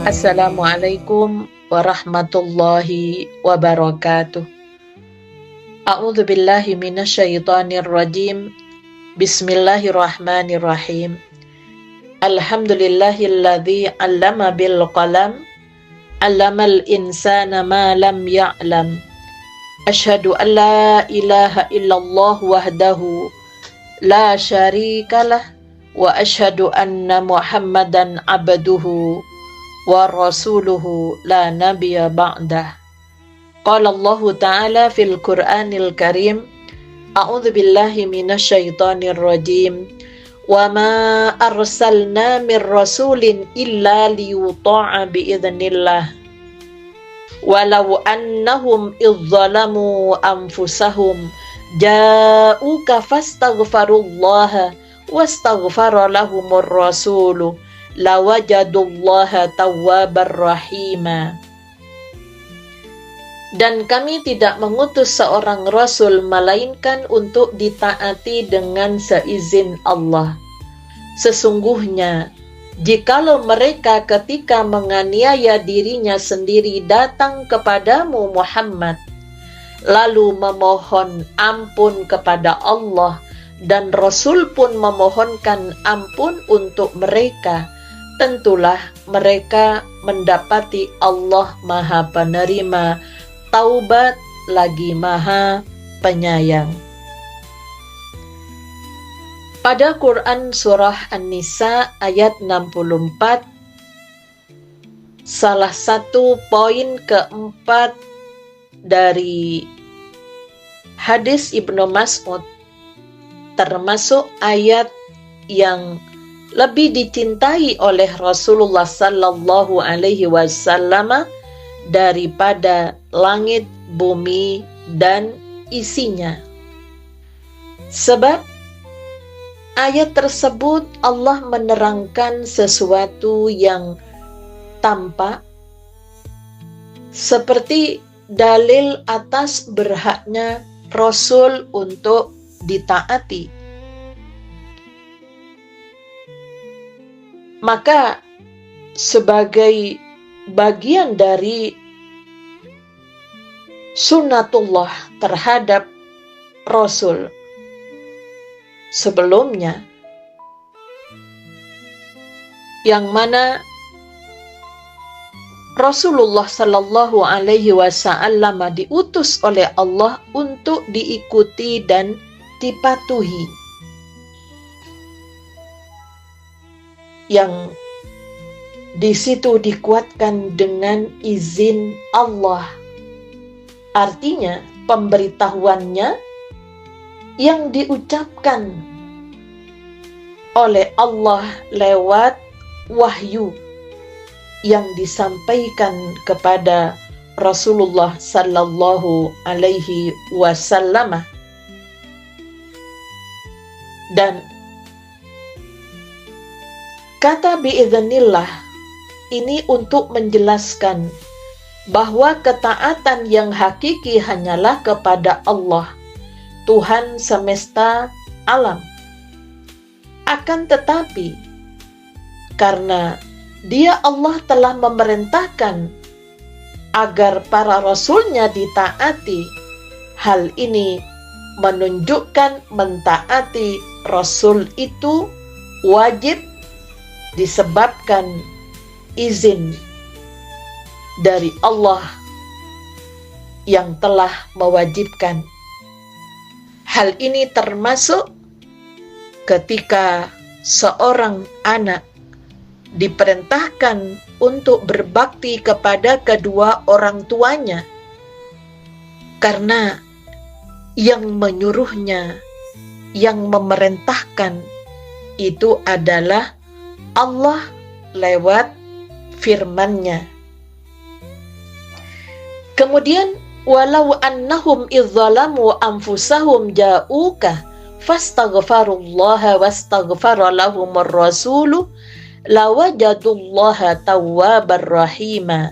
Assalamualaikum warahmatullahi wabarakatuh. A'udzu billahi minasyaitonir rajim. Bismillahirrahmanirrahim. Alhamdulillahilladzi 'allama bil qalam, 'allamal insana ma lam ya'lam. Asyhadu an la ilaha illallah wahdahu la syarikalah wa asyhadu anna Muhammadan 'abduhu wa rasuluhu la nabiyya ba'dah. Qala Allah Ta'ala fil Qur'anil Karim, a'udzu billahi minasyaitonir rajim. Wa ma arsalna mir rasulin illa liyuta'a bi'iznillah. Walau annahum idzalamu anfusahum ja'uka fastaghfirullaha wastaghfara lahumur rasulu lawajadullaha tawwabar rahima. Dan kami tidak mengutus seorang rasul melainkan untuk ditaati dengan seizin Allah. Sesungguhnya jikalau mereka ketika menganiaya dirinya sendiri datang kepadamu Muhammad, lalu memohon ampun kepada Allah dan Rasul pun memohonkan ampun untuk mereka, tentulah mereka mendapati Allah Maha Penerima taubat lagi Maha Penyayang. Pada Quran Surah An-Nisa ayat 64, salah satu poin keempat dari hadis Ibnu Mas'ud, termasuk ayat yang lebih dicintai oleh Rasulullah sallallahu alaihi wasallam daripada langit, bumi, dan isinya. Sebab ayat tersebut Allah menerangkan sesuatu yang tampak seperti dalil atas berhaknya Rasul untuk ditaati. Maka sebagai bagian dari sunnatullah terhadap Rasul sebelumnya, yang mana Rasulullah Sallallahu Alaihi Wasallam diutus oleh Allah untuk diikuti dan dipatuhi, yang di situ dikuatkan dengan izin Allah. Artinya pemberitahuannya yang diucapkan oleh Allah lewat wahyu yang disampaikan kepada Rasulullah Sallallahu Alaihi Wasallam. Dan kata biiznillah ini untuk menjelaskan bahwa ketaatan yang hakiki hanyalah kepada Allah, Tuhan semesta alam. Akan tetapi, karena Dia Allah telah memerintahkan agar para rasulnya ditaati, hal ini menunjukkan mentaati Rasul itu wajib disebabkan izin dari Allah yang telah mewajibkan. Hal ini termasuk ketika seorang anak diperintahkan untuk berbakti kepada kedua orang tuanya, karena yang menyuruhnya, yang memerintahkan itu adalah Allah lewat firman-Nya. Kemudian walau annahum idzalamu anfusahum ja'uka fastaghfirullaha wastaghfara lahumur rasulu lawajadullaha tawwabar rahima.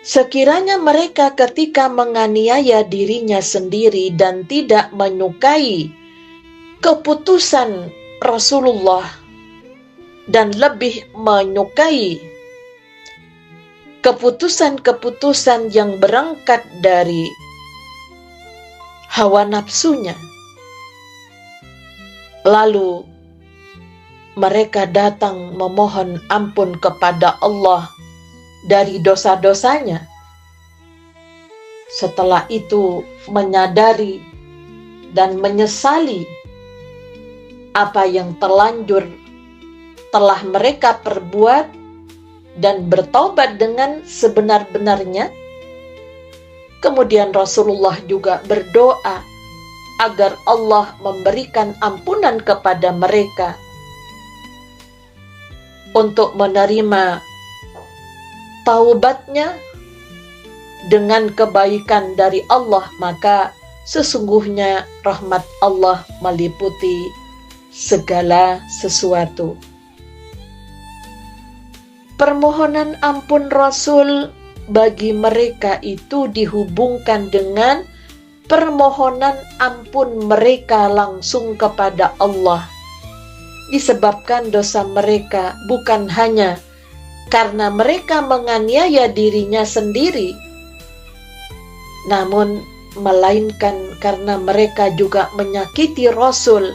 Sekiranya mereka ketika menganiaya dirinya sendiri dan tidak menyukai keputusan Rasulullah dan lebih menyukai keputusan-keputusan yang berangkat dari hawa nafsunya. Lalu mereka datang memohon ampun kepada Allah dari dosa-dosanya. Setelah itu menyadari dan menyesali apa yang terlanjur telah mereka perbuat dan bertaubat dengan sebenar-benarnya. Kemudian Rasulullah juga berdoa agar Allah memberikan ampunan kepada mereka untuk menerima taubatnya dengan kebaikan dari Allah, maka sesungguhnya rahmat Allah meliputi segala sesuatu. Permohonan ampun Rasul bagi mereka itu dihubungkan dengan permohonan ampun mereka langsung kepada Allah. Disebabkan dosa mereka bukan hanya karena mereka menganiaya dirinya sendiri, namun melainkan karena mereka juga menyakiti Rasul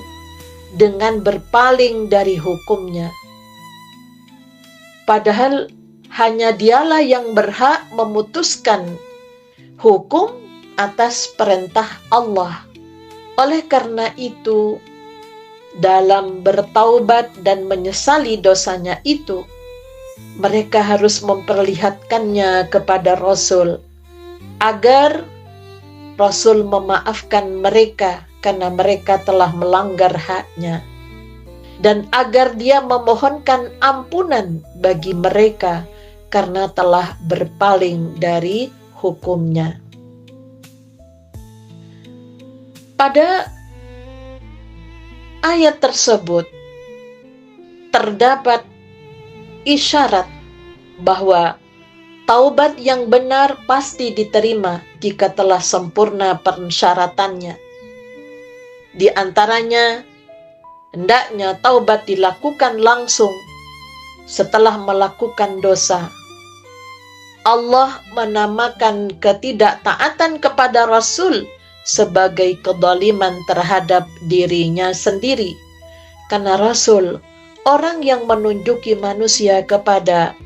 dengan berpaling dari hukumnya. Padahal hanya dialah yang berhak memutuskan hukum atas perintah Allah. Oleh karena itu, dalam bertaubat dan menyesali dosanya itu, mereka harus memperlihatkannya kepada Rasul, agar Rasul memaafkan mereka karena mereka telah melanggar haknya, dan agar dia memohonkan ampunan bagi mereka karena telah berpaling dari hukumnya. Pada ayat tersebut terdapat isyarat bahwa taubat yang benar pasti diterima jika telah sempurna persyaratannya. Di antaranya, hendaknya taubat dilakukan langsung setelah melakukan dosa. Allah menamakan ketidaktaatan kepada Rasul sebagai kezaliman terhadap dirinya sendiri, karena Rasul orang yang menunjuki manusia kepada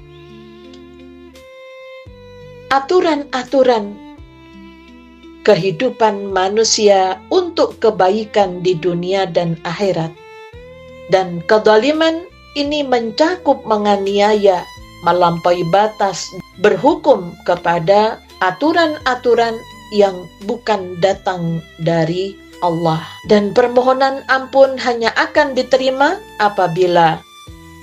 aturan-aturan kehidupan manusia untuk kebaikan di dunia dan akhirat. Dan kezaliman ini mencakup menganiaya, melampaui batas, berhukum kepada aturan-aturan yang bukan datang dari Allah. Dan permohonan ampun hanya akan diterima apabila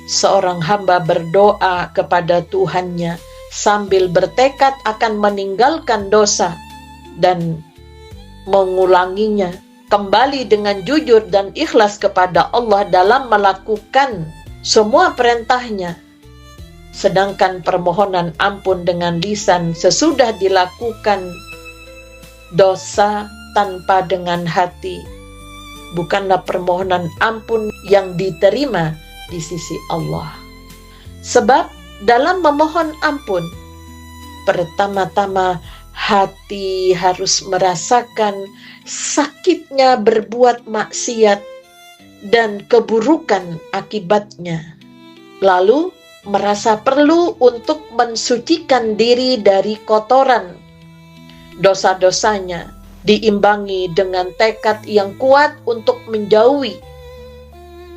seorang hamba berdoa kepada Tuhannya sambil bertekad akan meninggalkan dosa dan mengulanginya kembali dengan jujur dan ikhlas kepada Allah dalam melakukan semua perintahnya. Sedangkan permohonan ampun dengan lisan sesudah dilakukan dosa tanpa dengan hati bukanlah permohonan ampun yang diterima di sisi Allah. Sebab dalam memohon ampun, pertama-tama hati harus merasakan sakitnya berbuat maksiat dan keburukan akibatnya. Lalu merasa perlu untuk mensucikan diri dari kotoran dosa-dosanya, diimbangi dengan tekad yang kuat untuk menjauhi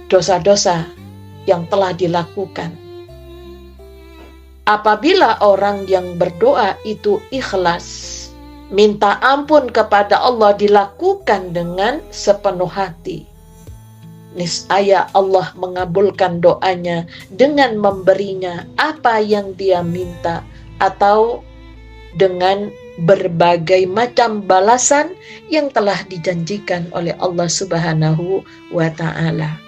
dosa-dosa yang telah dilakukan. Apabila orang yang berdoa itu ikhlas, minta ampun kepada Allah dilakukan dengan sepenuh hati, niscaya Allah mengabulkan doanya dengan memberinya apa yang dia minta atau dengan berbagai macam balasan yang telah dijanjikan oleh Allah Subhanahu wa Ta'ala.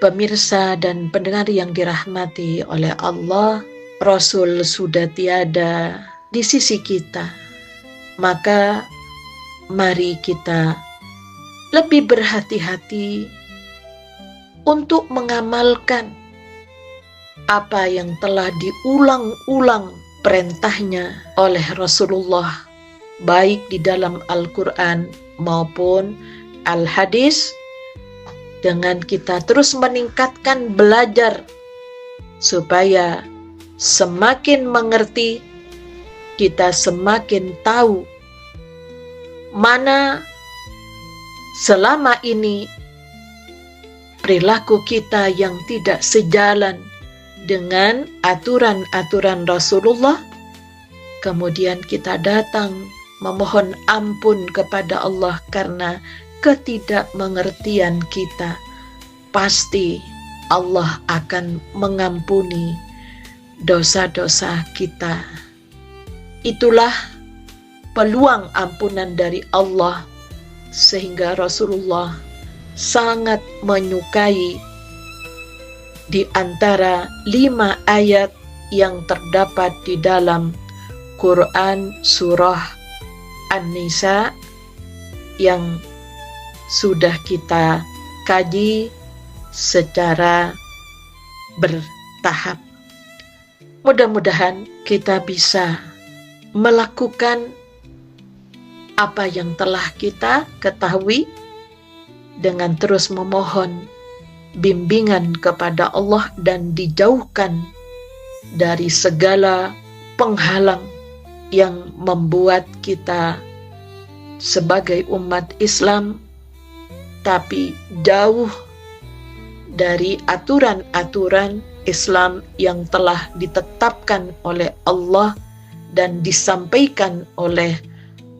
Pemirsa dan pendengar yang dirahmati oleh Allah, Rasul sudah tiada di sisi kita, maka mari kita lebih berhati-hati untuk mengamalkan apa yang telah diulang-ulang perintahnya oleh Rasulullah, baik di dalam Al-Quran maupun Al-Hadis, dengan kita terus meningkatkan belajar supaya semakin mengerti, kita semakin tahu mana selama ini perilaku kita yang tidak sejalan dengan aturan-aturan Rasulullah. Kemudian kita datang memohon ampun kepada Allah karena ketidakmengertian kita. Pasti Allah akan mengampuni dosa-dosa kita. Itulah peluang ampunan dari Allah, sehingga Rasulullah sangat menyukai di antara 5 ayat yang terdapat di dalam Quran surah An-Nisa yang sudah kita kaji secara bertahap. Mudah-mudahan kita bisa melakukan apa yang telah kita ketahui dengan terus memohon bimbingan kepada Allah dan dijauhkan dari segala penghalang yang membuat kita sebagai umat Islam tapi jauh dari aturan-aturan Islam yang telah ditetapkan oleh Allah dan disampaikan oleh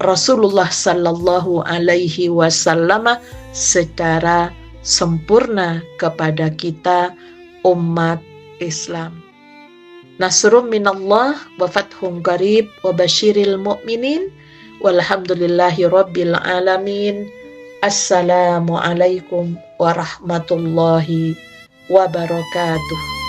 Rasulullah sallallahu alaihi wasallam secara sempurna kepada kita umat Islam. Nasrun minallah wa fathun qarib wa basyiril mu'minin walhamdulillahi rabbil alamin. Assalamualaikum warahmatullahi wabarakatuh.